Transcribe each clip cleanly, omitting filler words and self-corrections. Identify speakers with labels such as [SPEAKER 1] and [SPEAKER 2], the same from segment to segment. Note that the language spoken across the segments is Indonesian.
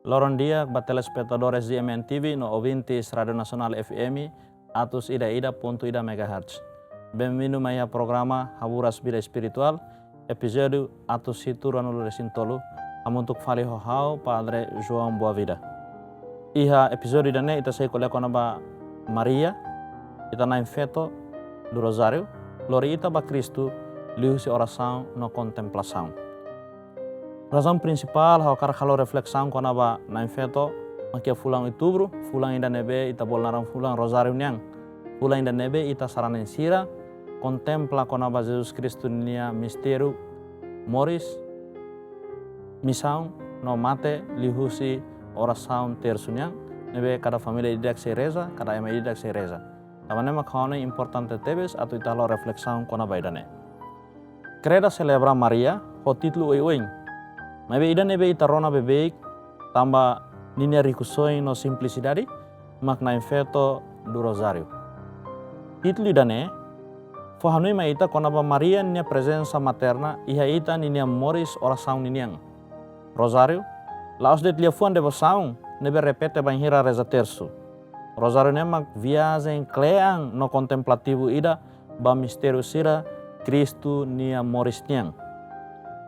[SPEAKER 1] Loron dia ba telespectadores de MNTV no ouvintes Radio Nacional FM atus ida.ida MHz. Bem-vindo a programa Haburas Vida Espiritual, episódio atus situ ranulu resintolu, amuntuk fali hohau Padre João Boavida. Iha episódio dane ita sei kolea ba Maria, ita naim feto do Rosário, lori ita ba Cristo, liu si oração no contemplação. Razão principal hau kar kalau refleksão kona ba naim feto makia fulang outubro, fulang inda nebe ita bol narang fulang Rosário niang. Fulang inda nebe ita saranen sira, contempla kona ba Jesus Cristo nia mistério moris, missão no mate lihusi oração terço niang, nebe cada família idak se reza, cada ema idak se reza. Tamane makhaone importante tebes atau ita lo refleksão kona ba idane. Creda celebra Maria, ho titlu oing. Mabe ida nebe ita rona bebeik, tamba ninia rikusoi no simplicidade, makna infeto do Rosário. Titlu idane, fahanui ma ita konaba Maria ninia presença materna, iha ita ninia moris oração niniang. Rosário, laos det liafuan de bosaung, nebe repete banhira reza terço. Rosário nemak viagem kleang no contemplativo ida, ba mistério sira, Cristo nia moris niang.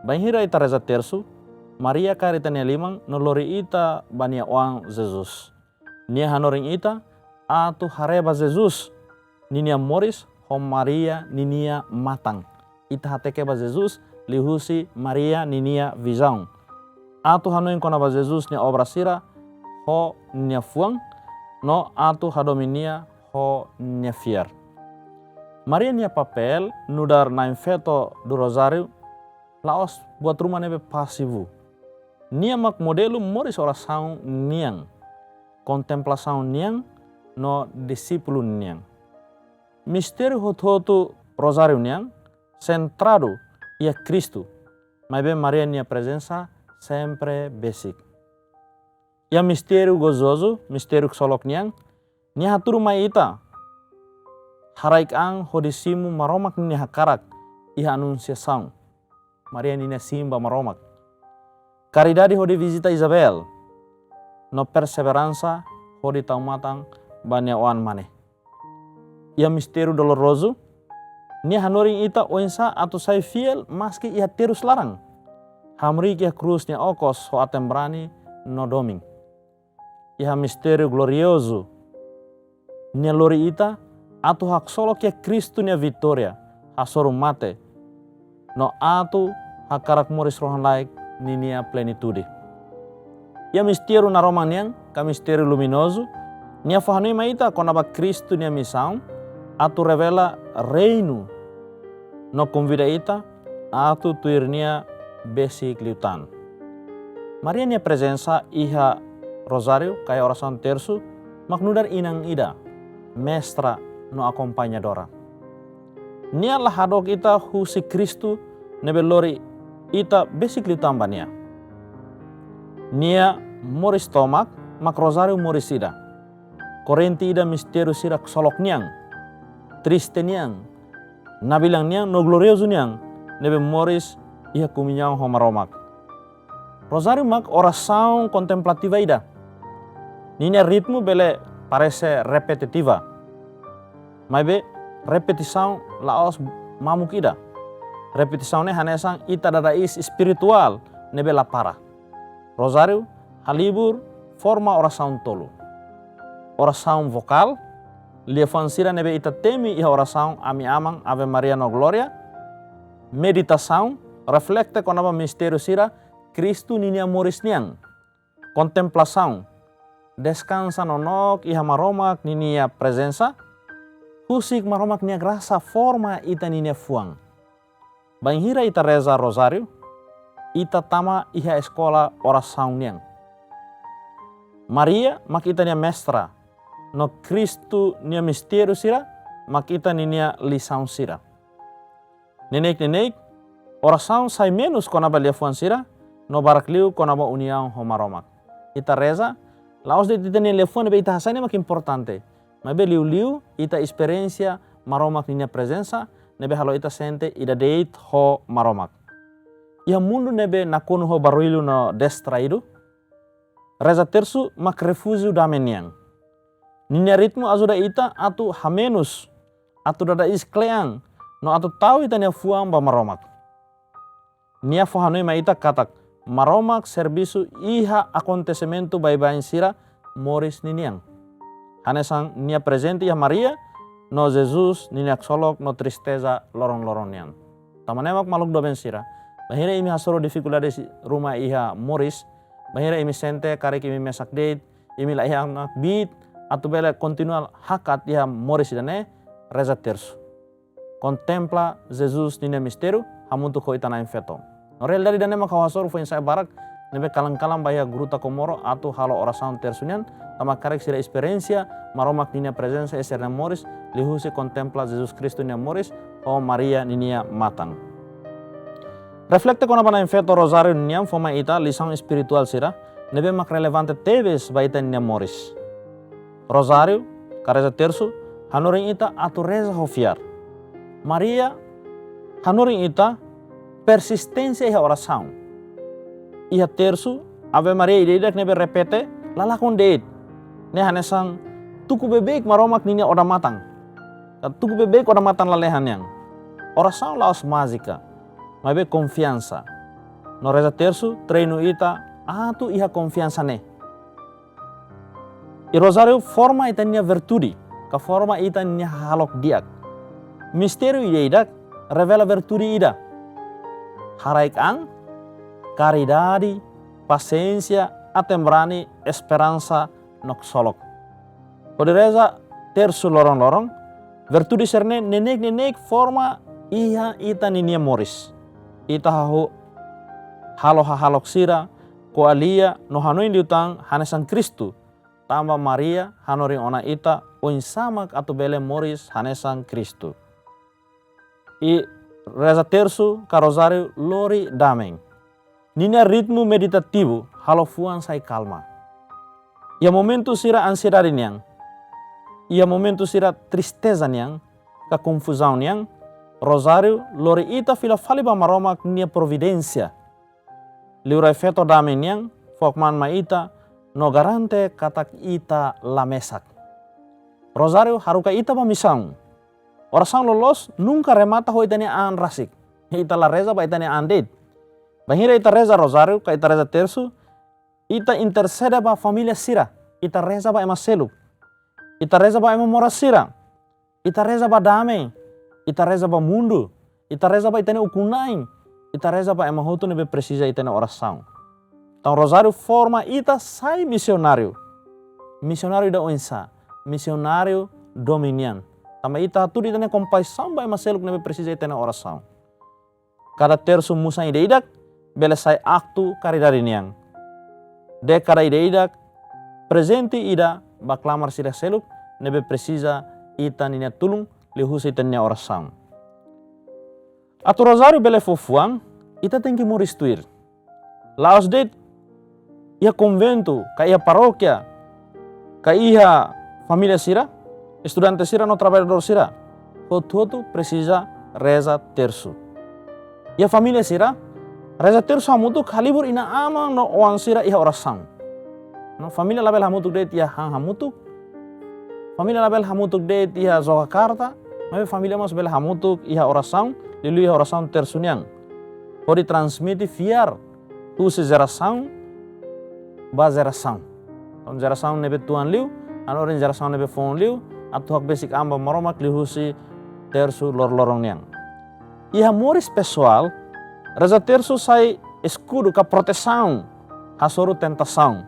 [SPEAKER 1] Banhira ita reza terço, Maria karita nia limang nolori ita bania oang Jesus. Nia hanoring ita atu hareba Jesus. Ninia moris hom Maria ninia matang. Ita hateke ba Jesus lihusi Maria ninia visão. Atu hanoing kona ba Jesus nia obra sira ho nia fuang no atu hadominia ho nia fiar. Maria nia papel nudar naim feto do Rosário laos buat rumah nebe pasivu. Nia mak modelo moris oração niang, contemplação niang, no discípulo niang. Mistério hotu Rosário niang, centrado ia Cristo, mas bem Maria nia presença sempre basic. Ia mistério gozoso, mistério solok niang, nia haturu mai ita, haraik ang hodisimu maromak nia hakarak, iha anunciação. Maria nia simba maromak. Caridade hodi visita Isabel, no perseverança hodi taumatang banya oan mane. Ia mistério doloroso, nia hanoring ita oinsa atau sai fiel maski ia terus larang. Hamri kia cruz nia okos ho atem berani no doming. Ia mistério glorioso, nia lori ita atau hak solo kia Kristu nia Victoria, hasorum mate, no atu hakarak moris rohan laik, ninia plenitude. Ia mistério na Roma niang, ka mistério luminoso, nia fahanui maita konaba Cristo nia missão, atu revela reino, no convida ita, atu tuir nia basic liutan. Maria nia presença iha Rosário, kaya oração terço, maknudar inang ida, mestra no acompanhadora. Nia lahadok ita husi Cristo nebelori ita basically tambania. Nia moris tomak, mak Rosário moris ida. Korenti ida mistério sirak solok niang, triste niang, nabilang niang, no glorioso niang, nebe moris iha kuminyang homaromak. Rosário mak oração contemplativa ida. Ninia ritmo bele parece repetitiva. Maibe repetição laos mamuk ida. Repetição ne hanesang ita dadais espiritual nebe la para. Rosário halibur forma oração tolo. Oração vocal liefansira nebe ita temi iha oração ami amang Ave Maria no Gloria. Meditação reflecte konaba mistério sira Cristo ninia moris niang. Contemplação descansa nonok iha maromak ninia presença. Husik maromak nia grasa forma ita ninia fuang. Banhira ita reza Rosário, ita tama iha escola oração niang. Maria mak ita nia mestra, no Cristo nia mistério sira, mak ita nia lição sira. Nenek oração sai menos konaba liafuan sira, no barakliu konaba união homaromak. Ita reza, laos de ita nia liafuan nebe ita hasane mak importante. Mabe liu ita experiência maromak nia presença, nebe halo ita sente ida deit ho maromak. Ia mundu nebe nakunu ho baruilu no destra idu. reza tersu mak refúgio da meniang. Ninia ritmo ajuda ita atu hamenus, atu dada iskleang, no atu tahu ita nia fuang ba maromak. Nia fohanoi ma ita katak, maromak servisu iha acontecimento bai-bai sira moris niniang. Hanesang nia presente iha Maria, no Jesus niniak solok no tristeza lorong-lorong niang. Tamanemak maluk do ben sira. Bahira imi hasoro dificuldades rumah iha moris, bahira imi sente karek imi mesak date, imi la iha anak bit, atu bela continual hakat iha moris idane reza terço. Contempla Jesus nina misteru, hamuntu ko itana infeto. Norel dari dane makawasoro fo insai barak, nebe kalang-kalang bahia gruta komoro atu halo oração terçunian, tama karek sira experiência, maromak nina presença eserna moris, lihusi contempla Jesus Cristo nina moris, o Maria ninia matang. Reflecte kona bana infeto rosario niam foma ita lição espiritual sira, nebe mak relevante tebes ba ita ninia moris. Rosario, kareza terço, hanuring ita atu reza hofiar. Maria, hanuring ita persistência iha oração. Iha terço, Ave Maria ideidak nebe repete, lalakon deit. Ne hanesang tuku bebek maromak ninia oda matang. Tuku bebek oda matang lalehan yang. Oração laos mágica. Mabe confiança. No reza terço, treino ita, atu iha confiança ne. I rosario forma ita nia virtude, ka forma ita nia halok diak. Mistério ideidak, revela virtude ida. Haraik ang, caridade, paciência, atembrani, esperança, nok solok. Kode reza terço lorong-lorong, virtude serne nenek forma iha ita ninia moris. Ita hahu halo halok sira, ko alia no hanuin diutang hanesan Kristu, tamba Maria hanoring ona ita oin samak atau bele moris hanesan Kristu. I reza terço ka rosario lori dameng. Nina ritmo meditativo halo fuan sai kalma. Ia momento sira ansiedade niang. Ia momento sira tristeza niang, ka confusão niang. Rosario lori ita fila faliba maromak nia providencia. Liura efeto dame niang, fokman ma ita, no garante katak ita lamesak. Rosario haruka ita ba misang. Oração lolos nunca remata ho itania an rasik. Ita la reza ba itania an date. Bahira ita reza rosario, ka ita reza terço, ita intercede ba família sira. Ita reza ba ema seluk. Ita reza ba ema mora sira. Ita reza ba dame. Ita reza ba mundo, ita reza ba itane ukunain, ita reza ba ema hotu nebe precisa itane oração. Então rosário forma ita sai missionário. Missionário da onsa, missionário dominian. Tama ita tu itane compaixão ba ema seluk nebe precisa itane oração. Kada terço musa ideidak, bele sai aktu caridade niang. De kada ideidak, presente ida ba clamar sira seluk nebe precisa ita ninia tulung lihus itanya oração. Atu rosário bele fofuang, ita tem que moristuir. Laos det, ia convento, ka ia paróquia, ka ia família sira, estudante sira no trabalhador sira, hotu precisa reza terço. Ia família sira, reza terço hamutuk halibur ina amang no oang sira ia oração. No família label hamutuk det ia hang hamutuk, família label hamutuk det ia Jogakarta, mas família mas bela hamutuk iha oração, lilu iha oração terçuniang. Pode transmitir fiar usi geração, ba geração. Então geração nebe tuan liu, anorin geração nebe fon liu, atu hak basic amba maromak lihusi terço lorong niang. Iha moris pessoal, reza terço sai escudo ka proteção, hasoro tentação.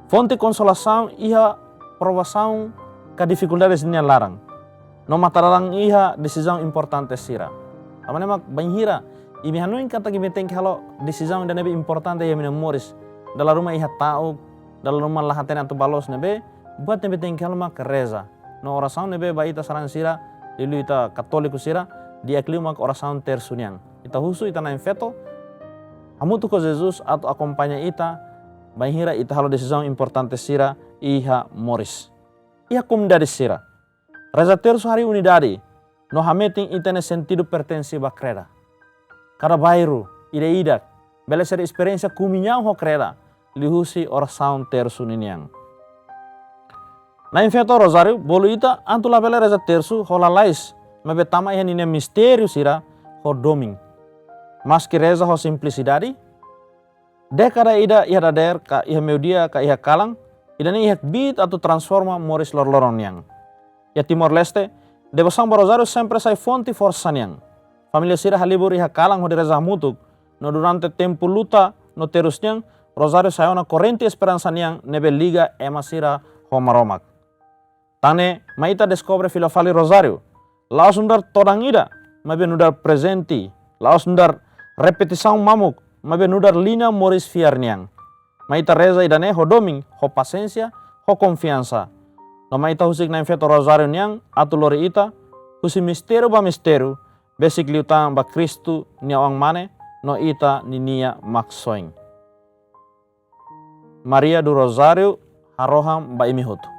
[SPEAKER 1] Fonte consolação iha provação ka dificuldades niang larang. No matarang iha decisão importante sira. Amane mak banhira, imi hanuin kata kimi tengki halo decisão da nebe importante ya mina moris. Dalam rumah iha tahu, dalam rumah lahaten atau balos nebe, buat nebe tengki halo mak reza. No oração nebe ba ita sarang sira, lilu ita katoliku sira, dia kliu mak oração terçuniang. Ita husu ita na infeto, hamutu ko Jesus atau akompanya ita, banhira ita halo decisão importante sira, iha moris. Iha kumdari sira. Reza terço hari unidade, no hameting itane sentido pertensi ba creda. Kada bairu, ide idak, bela ser experiência kuminyang ho creda, lihusi oração terço niniang. Na infeto rosário, bolu ita antula bela reza terço rola lais, mas betama ia nini mistério sira ho doming. Mas que reza ho simplicidade, dekada ida ia dader ka ia meudia ka ia kalang, ida ni ia bit atau transforma moris lor-loron yang. Ya Timor Leste, devoção rosário sempre sai fonte força yang. Família sira halibur ia kalang ho de reza mutuk, no durante tempo luta no terusnya rosário sai ona corrente esperança yang nebe liga ema sira ho maromak. Tane maita descobre filofali rosário, laos undar todang ida, mabe nudar presenti, laos undar repetição mamuk, mabe nudar lina moris fiarniang. Maita reza idane ho doming, ho paciência, ho confiança. No maita husik na infeto rosário niang, atu lori ita, husi misteru ba misteru, besik liutang ba Kristu niawang mane, no ita ninia maksoing. Maria do Rosário, haroham ba imihutu.